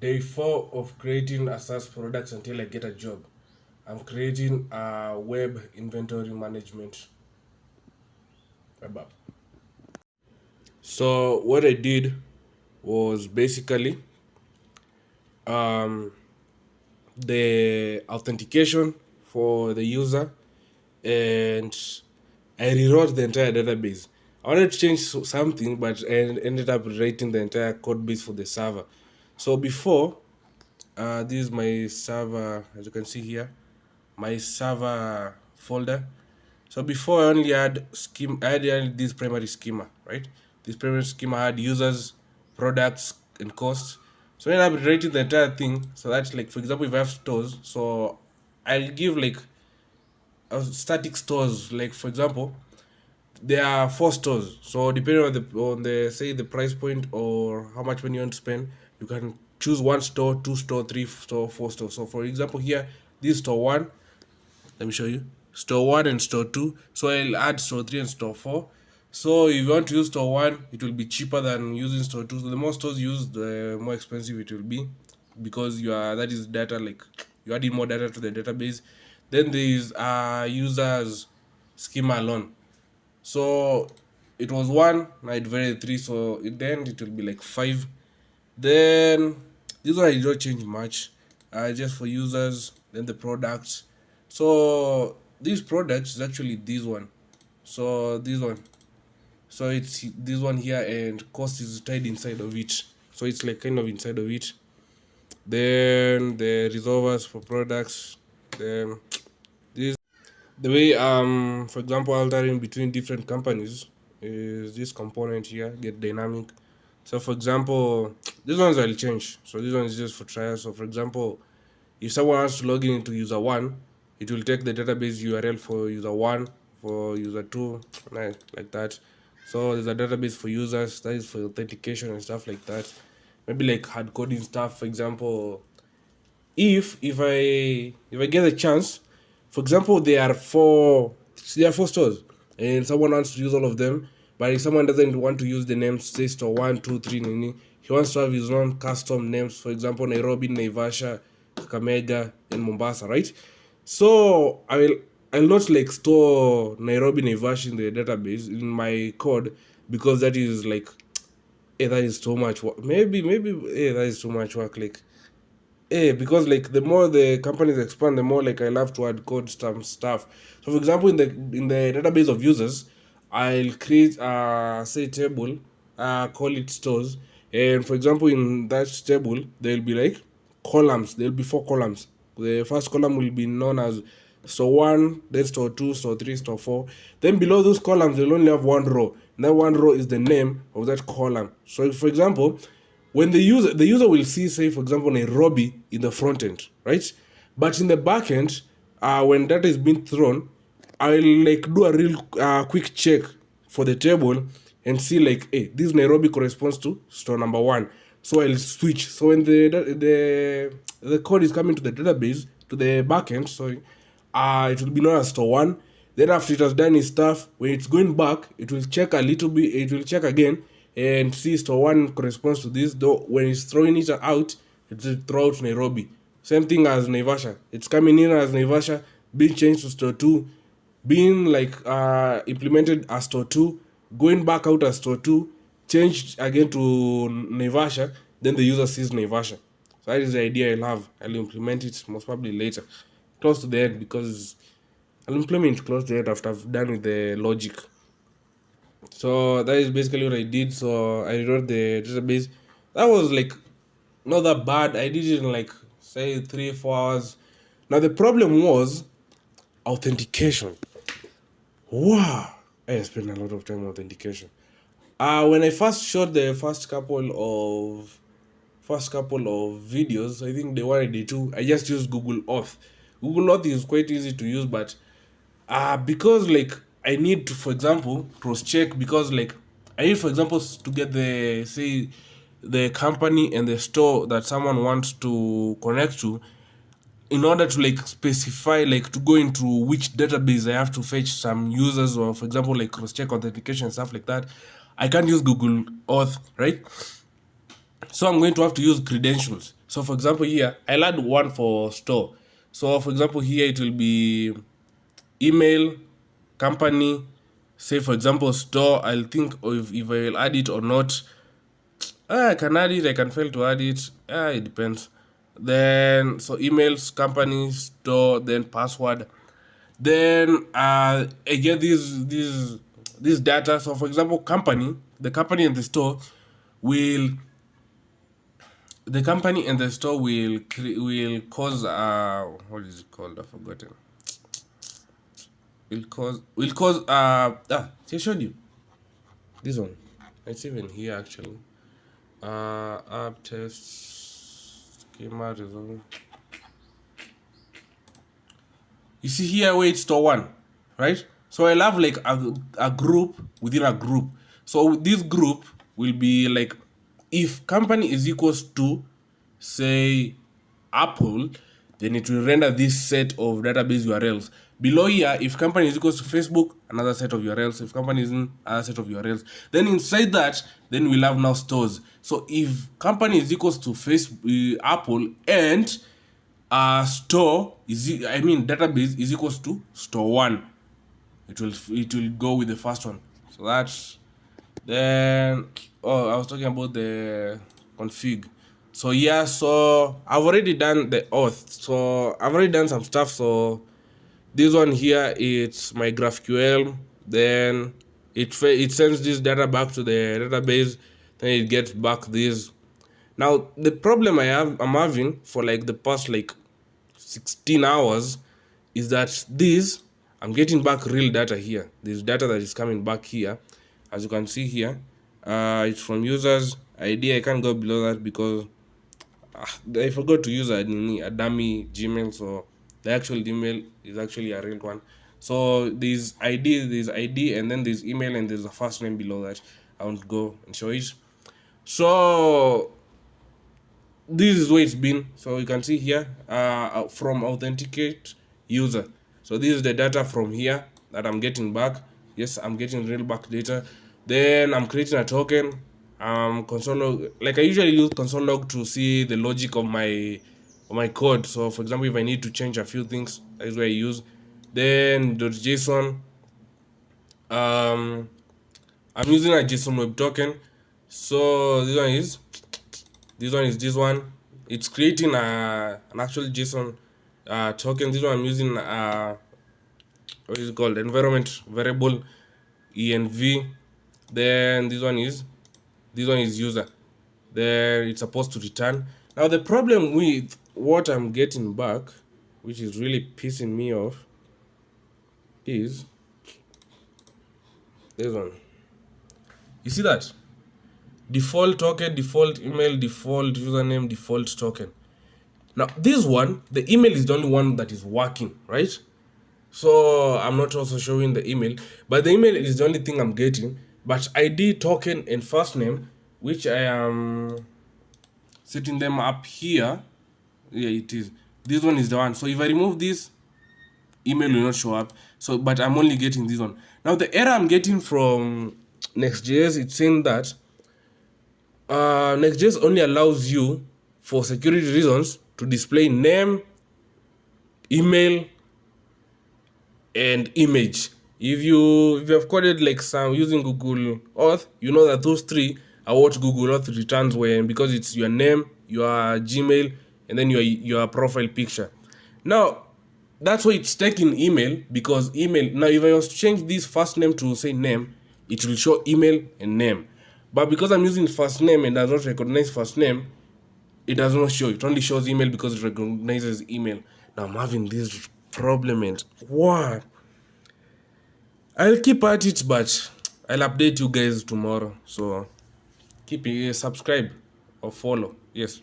Day 4 of creating a SaaS products until I get a job. I'm creating a web inventory management web app. So what I did was basically um, the authentication for the user, and I rewrote the entire database. I wanted to change something, but I ended up writing the entire code base for the server. So before, this is my server, as you can see here, my server folder. So before I only had schema, I had only this primary schema, right? This primary schema had users, products, and costs. So I ended up writing the entire thing. So that's like, for example, if I have stores, so I'll give like static stores. Like for example, there are 4 stores. So depending on the say the price point or how much money you want to spend, you can choose 1 store, 2 store, 3 store, 4 store. So for example, here this store one, let me show you store one and store two. So I'll add store three and store four. So if you want to use store one, it will be cheaper than using store two. So the more stores used, the more expensive it will be, because you are that is data, like you're adding more data to the database. Then there is users schema alone. So it was one, now it varied 3. So in the end, it will be like 5. Then this one I did not change much. Just for users, then the products. So these products is actually this one. So this one. So it's this one here, and cost is tied inside of it. So it's like kind of inside of it. Then the resolvers for products. Then this the way for example altering between different companies is this component here, get dynamic. So for example, this ones will change. So this one is just for trial. So for example, if someone wants to log in into user one, it will take the database URL for user one, for user two, like that. So there's a database for users that is for authentication and stuff like that. Maybe like hard coding stuff. For example, if I get a chance, for example, there are four stores, and someone wants to use all of them, but if someone doesn't want to use the names, say store one, two, three, nini, he wants to have his own custom names. For example, Nairobi, Naivasha, Kakamega, and Mombasa, right? So I'll not like store Nairobi, Naivasha in the database in my code, because that is like, that is too much work. Maybe that is too much work. Like, because like the more the companies expand, the more like I love to add code stuff. So for example, in the database of users, I'll create say table, call it stores, and for example in that table there'll be like columns. There'll be 4 columns. The first column will be known as store one, then store two, store three, store four. Then below those columns, they'll only have one row. And that one row is the name of that column. So for example, when the user will see, say for example, Nairobi in the front end, right? But in the back end, when data is being thrown, I'll like do a real quick check for the table and see like, hey, this Nairobi corresponds to store number one. So I'll switch. So when the code is coming to the database, to the backend, sorry, it will be known as store one. Then after it has done its stuff, when it's going back, it will check a little bit. It will check again and see store one corresponds to this. Though when it's throwing it out, it will throw out Nairobi. Same thing as Naivasha. It's coming in as Naivasha, being changed to store two, being like implemented as store two, going back out as store two, changed again to Naivasha. Then the user sees Naivasha. So that is the idea I'll have. I'll implement it most probably later, close to the end, because I'll implement it close to the end after I've done with the logic. So that is basically what I did. So I wrote the database. That was like not that bad. I did it in like say 3 4 hours. Now the problem was authentication. Wow, I spent a lot of time on authentication. When I first shot the first couple of videos, I think the one I did too, I just used Google Auth. Google Auth is quite easy to use, but because like I need to, for example, cross check, because like I need, for example, to get the say the company and the store that someone wants to connect to, in order to like specify, like to go into which database I have to fetch some users, or for example like cross check authentication and stuff like that. I can't use Google Auth, right? So I'm going to have to use credentials. So for example here, I'll add one for store. So for example here it will be email, company, say for example store. I'll think if I will add it or not. I can add it, I can fail to add it. It depends. Then so emails, company, store, then password. Then I get this data. So for example, the company and the store will will cause what is it called? I've forgotten. Will cause I showed you this one. It's even here actually. App test schema result. You see here where it's store one, right? So I'll have like a group within a group. So this group will be like, if company is equals to say Apple, then it will render this set of database URLs. Below here, if company is equals to Facebook, another set of URLs. If company is in, another set of URLs. Then inside that, then we'll have now stores. So if company is equals to Facebook, Apple, and store is, I mean database is equals to store one, it will go with the first one. So that's, then I was talking about the config. So yeah, so I've already done the auth, so I've already done some stuff. So this one here, it's my GraphQL. Then it sends this data back to the database, then it gets back this. Now the problem I'm having for like the past like 16 hours is that this, I'm getting back real data here. There's data that is coming back here, as you can see here. It's from users ID. I can't go below that because I forgot to use a dummy Gmail, so the actual email is actually a real one. So there's ID, and then there's email, and there's a first name below that. I won't go and show it. So this is where it's been. So you can see here from authenticate user. So this is the data from here that I'm getting back. Yes, I'm getting real back data. Then I'm creating a token. Console log, like I usually use console log to see the logic of my code. So for example, if I need to change a few things, that is where I use. Then .json. I'm using a JSON web token. So this one is this one. It's creating an actual JSON token. This one I'm using what is it called, environment variable env. Then this one is user. Then it's supposed to return. Now the problem with what I'm getting back, which is really pissing me off, is this one. You see that? Default token, default email, default username, default token. Now this one, the email is the only one that is working, right? So I'm not also showing the email, but the email is the only thing I'm getting. But ID, token, and first name, which I am setting them up here, yeah, it is. This one is the one. So if I remove this, email will not show up. So, but I'm only getting this one. Now the error I'm getting from Next.js, it's saying that Next.js only allows you, for security reasons, to display name, email, and image. If you have coded like some using Google Auth, you know that those three are what Google Auth returns, when, because it's your name, your Gmail, and then your profile picture. Now that's why it's taking email, because email, now if I was to change this first name to say name, it will show email and name. But because I'm using first name and does not recognize first name, it does not show. It only shows email because it recognizes email. Now I'm having this problem, and what? I'll keep at it, but I'll update you guys tomorrow. So keep subscribe or follow. Yes.